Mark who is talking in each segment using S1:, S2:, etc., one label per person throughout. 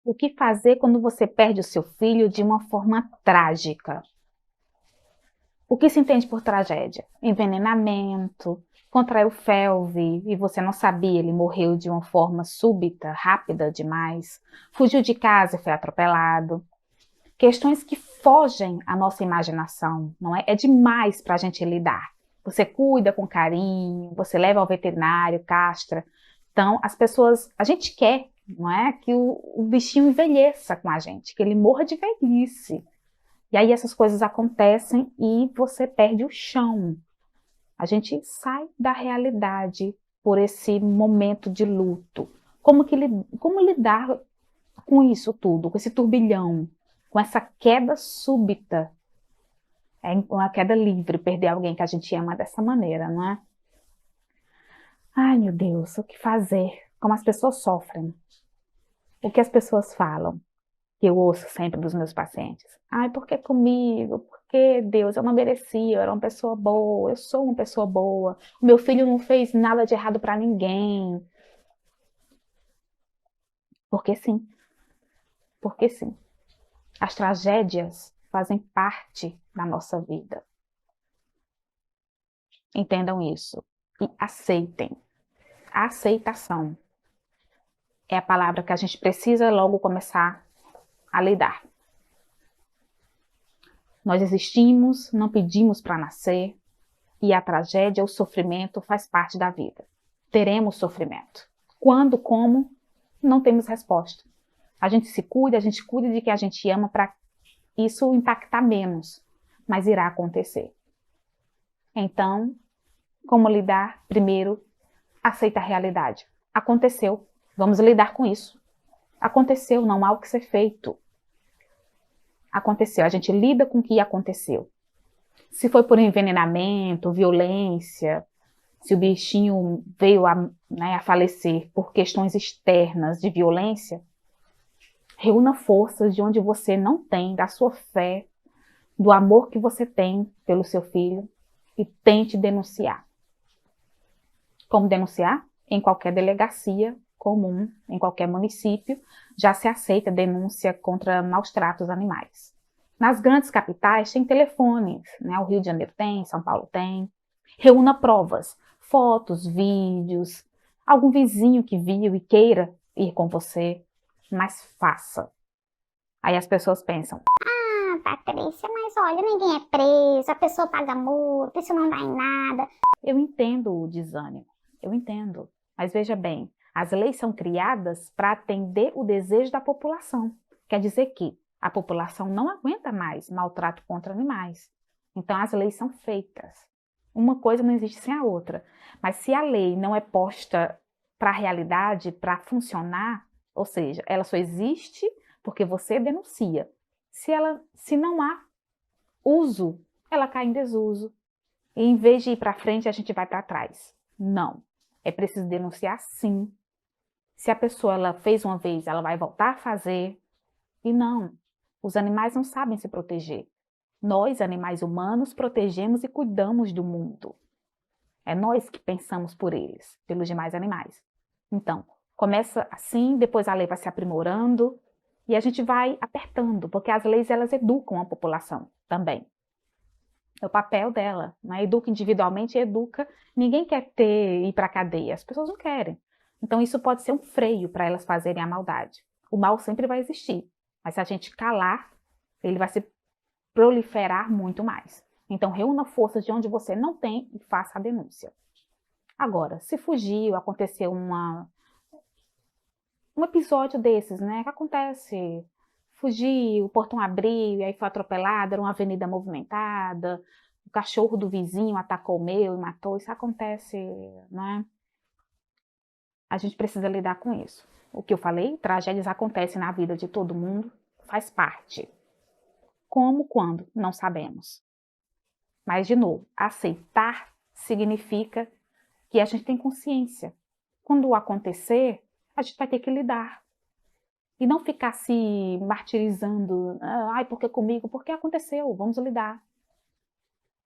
S1: O que fazer quando você perde o seu filho de uma forma trágica? O que se entende por tragédia? Envenenamento, contraiu felve e você não sabia, ele morreu de uma forma súbita, rápida demais, fugiu de casa e foi atropelado. Questões que fogem à nossa imaginação, não é? É demais para a gente lidar. Você cuida com carinho, você leva ao veterinário, castra. Então, as pessoas, a gente quer, não é, que o bichinho envelheça com a gente, que ele morra de velhice. E aí essas coisas acontecem e você perde o chão. A gente sai da realidade por esse momento de luto. Como lidar com isso tudo, com esse turbilhão, com essa queda súbita? É uma queda livre, perder alguém que a gente ama dessa maneira, não é? Ai, meu Deus, o que fazer? Como as pessoas sofrem. O que as pessoas falam, que eu ouço sempre dos meus pacientes. Ai, por que comigo? Por que Deus? Eu não merecia, eu era uma pessoa boa, eu sou uma pessoa boa. O meu filho não fez nada de errado para ninguém. Porque sim, porque sim. As tragédias fazem parte da nossa vida. Entendam isso e aceitem. A aceitação é a palavra que a gente precisa logo começar a lidar. Nós existimos, não pedimos para nascer, e a tragédia, o sofrimento faz parte da vida. Teremos sofrimento. Quando, como, não temos resposta. A gente se cuida, a gente cuida de quem a gente ama para isso impactar menos, mas irá acontecer. Então, como lidar? Primeiro, aceita a realidade. Aconteceu, vamos lidar com isso. Aconteceu, não há o que ser feito. Aconteceu, a gente lida com o que aconteceu. Se foi por envenenamento, violência, se o bichinho veio a falecer por questões externas de violência, reúna forças de onde você não tem, da sua fé, do amor que você tem pelo seu filho e tente denunciar. Como denunciar? Em qualquer delegacia comum, em qualquer município, já se aceita denúncia contra maus tratos animais. Nas grandes capitais tem telefones, né? O Rio de Janeiro tem, São Paulo tem. Reúna provas, fotos, vídeos, algum vizinho que viu e queira ir com você, mas faça. Aí as pessoas pensam,
S2: Ah, Patrícia, mas olha, ninguém é preso, a pessoa paga multa, isso não dá em nada.
S1: eu entendo o desânimo, eu entendo, mas veja bem, as leis são criadas para atender o desejo da população. Quer dizer que a população não aguenta mais maltrato contra animais. Então as leis são feitas. Uma coisa não existe sem a outra. Mas se a lei não é posta para a realidade, para funcionar, ou seja, ela só existe porque você denuncia. Se não há uso, ela cai em desuso. E em vez de ir para frente, a gente vai para trás. Não. É preciso denunciar sim. Se a pessoa ela fez uma vez, ela vai voltar a fazer. E não. Os animais não sabem se proteger. Nós, animais humanos, protegemos e cuidamos do mundo. É nós que pensamos por eles, pelos demais animais. Então, começa assim, depois a lei vai se aprimorando e a gente vai apertando, porque as leis elas educam a população também. É o papel dela, né? Educa individualmente e educa. Ninguém quer ir para a cadeia, as pessoas não querem. Então isso pode ser um freio para elas fazerem a maldade. O mal sempre vai existir, mas se a gente calar, ele vai se proliferar muito mais. Então reúna forças de onde você não tem e faça a denúncia. Agora, se fugiu, aconteceu um episódio desses, né? Que acontece, fugiu, o portão abriu e aí foi atropelado, era uma avenida movimentada, o cachorro do vizinho atacou o meu e matou, isso acontece, né? A gente precisa lidar com isso. O que eu falei, tragédias acontecem na vida de todo mundo, faz parte. Como, quando, não sabemos. Mas, de novo, aceitar significa que a gente tem consciência. Quando acontecer, a gente vai ter que lidar. E não ficar se martirizando, ai, porque comigo? Porque aconteceu, vamos lidar.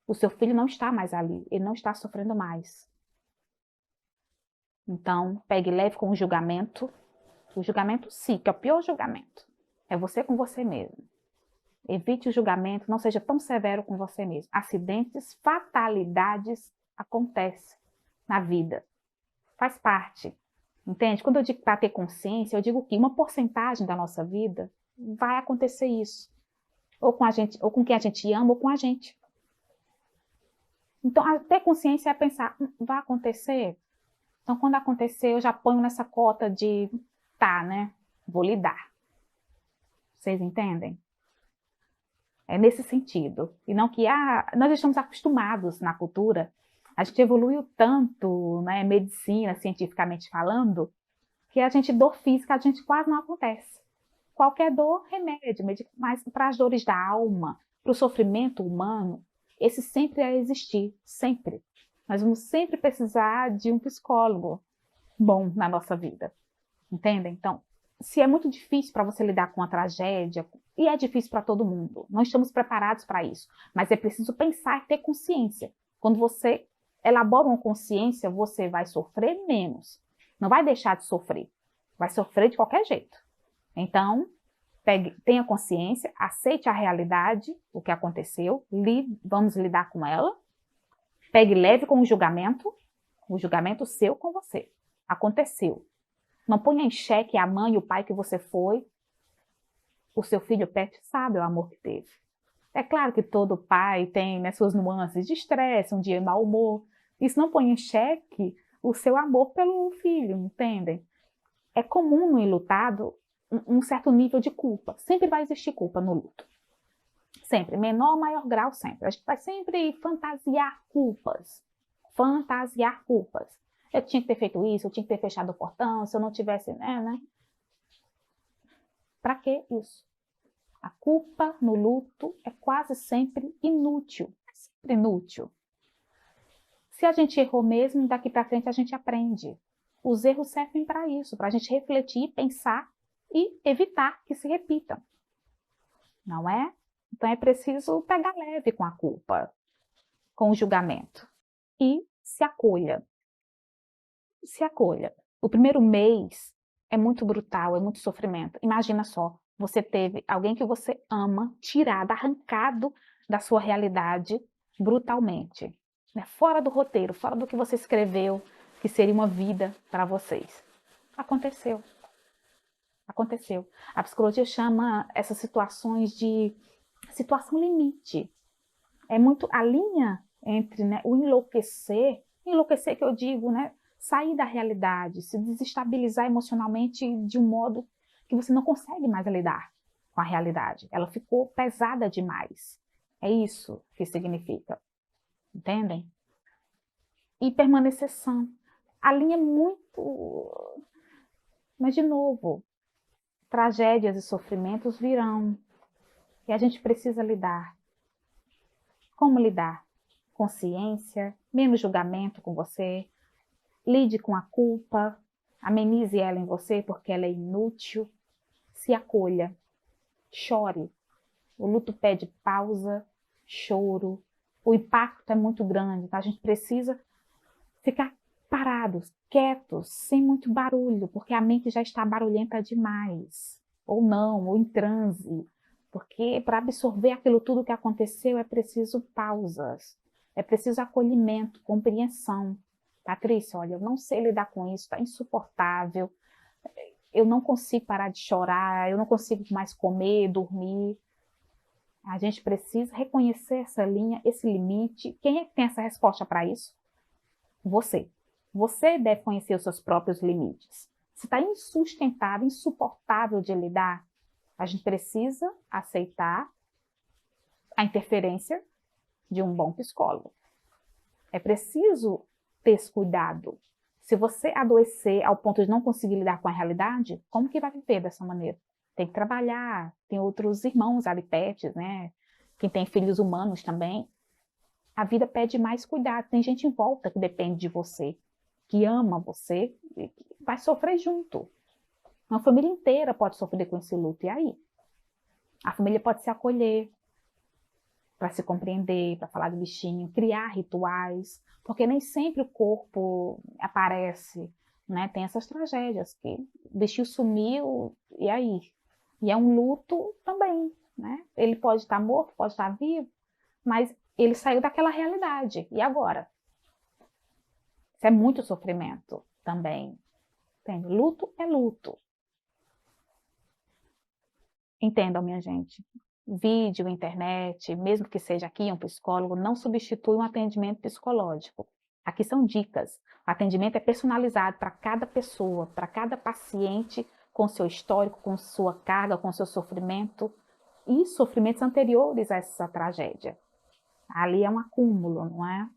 S1: O seu filho não está mais ali, ele não está sofrendo mais. Então, pegue leve com o julgamento, O julgamento sim, que é o pior julgamento. É você com você mesmo. Evite o julgamento, não seja tão severo com você mesmo. Acidentes, fatalidades acontecem na vida. Faz parte. Entende? Quando eu digo para ter consciência, eu digo que uma porcentagem da nossa vida vai acontecer isso. Ou com a gente, ou com quem a gente ama, ou com a gente. Então, ter consciência é pensar, vai acontecer? Então, quando acontecer, eu já ponho nessa cota de, tá, né? Vou lidar. Vocês entendem? É nesse sentido. E não que, nós estamos acostumados na cultura, a gente evoluiu tanto, né, medicina, cientificamente falando, que a gente, dor física, a gente quase não acontece. Qualquer dor, remédio, mas para as dores da alma, para o sofrimento humano, esse sempre vai existir, sempre. Nós vamos sempre precisar de um psicólogo bom na nossa vida, entendem? Então, se é muito difícil para você lidar com a tragédia, e é difícil para todo mundo, não estamos preparados para isso, mas é preciso pensar e ter consciência. Quando você elabora uma consciência, você vai sofrer menos, não vai deixar de sofrer, vai sofrer de qualquer jeito. Então, tenha consciência, aceite a realidade, o que aconteceu, vamos lidar com ela, pegue leve com o julgamento seu com você. Aconteceu. Não ponha em xeque a mãe e o pai que você foi. O seu filho pet sabe o amor que teve. É claro que todo pai tem, né, suas nuances de estresse, um dia de mau humor. Isso não põe em xeque o seu amor pelo filho, entendem? É comum no enlutado um certo nível de culpa. Sempre vai existir culpa no luto. Sempre. Menor ou maior grau, sempre. A gente vai sempre fantasiar culpas. Fantasiar culpas. Eu tinha que ter feito isso, eu tinha que ter fechado o portão, se eu não tivesse, né? Para que isso? A culpa no luto é quase sempre inútil. Sempre inútil. Se a gente errou mesmo, daqui para frente a gente aprende. Os erros servem para isso, para a gente refletir, pensar e evitar que se repitam. Não é? Então é preciso pegar leve com a culpa, com o julgamento. E se acolha. Se acolha. O primeiro mês é muito brutal, é muito sofrimento. Imagina só, você teve alguém que você ama tirado, arrancado da sua realidade brutalmente. Né? Fora do roteiro, fora do que você escreveu, que seria uma vida para vocês. Aconteceu. Aconteceu. A psicologia chama essas situações de situação limite. É muito a linha entre, né, o enlouquecer que eu digo, né, sair da realidade, se desestabilizar emocionalmente de um modo que você não consegue mais lidar com a realidade. Ela ficou pesada demais. É isso que significa. Entendem? E permanecer sã. A linha é muito... Mas, de novo, tragédias e sofrimentos virão. E a gente precisa lidar. Como lidar? Consciência, menos julgamento com você, lide com a culpa, amenize ela em você porque ela é inútil, se acolha, chore. O luto pede pausa, choro, o impacto é muito grande, então a gente precisa ficar parados, quietos, sem muito barulho, porque a mente já está barulhenta demais, ou não, ou em transe, porque para absorver aquilo tudo que aconteceu é preciso pausas, é preciso acolhimento, compreensão. Patrícia, olha, eu não sei lidar com isso, está insuportável, eu não consigo parar de chorar, eu não consigo mais comer, dormir. A gente precisa reconhecer essa linha, esse limite. Quem é que tem essa resposta para isso? Você. Você deve conhecer os seus próprios limites. Se está insustentável, insuportável de lidar, a gente precisa aceitar a interferência de um bom psicólogo. É preciso ter esse cuidado. Se você adoecer ao ponto de não conseguir lidar com a realidade, como que vai viver dessa maneira? Tem que trabalhar, tem outros irmãos ali perto, né? Quem tem filhos humanos também. A vida pede mais cuidado. Tem gente em volta que depende de você, que ama você, e que vai sofrer junto. Uma família inteira pode sofrer com esse luto. E aí? A família pode se acolher, para se compreender, para falar do bichinho, criar rituais, porque nem sempre o corpo aparece, né? Tem essas tragédias que o bichinho sumiu, e aí? E é um luto também, né? Ele pode estar morto, pode estar vivo, mas ele saiu daquela realidade. E agora? Isso é muito sofrimento também. Entende? Luto é luto. Entendam, minha gente. Vídeo, internet, mesmo que seja aqui um psicólogo, não substitui um atendimento psicológico. Aqui são dicas. O atendimento é personalizado para cada pessoa, para cada paciente, com seu histórico, com sua carga, com seu sofrimento e sofrimentos anteriores a essa tragédia. Ali é um acúmulo, não é?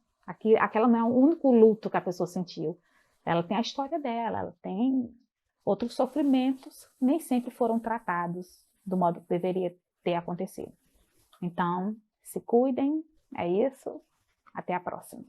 S1: Aquela não é o único luto que a pessoa sentiu. Ela tem a história dela, ela tem outros sofrimentos, nem sempre foram tratados do modo que deveria ter acontecido. Então, se cuidem, é isso. Até a próxima.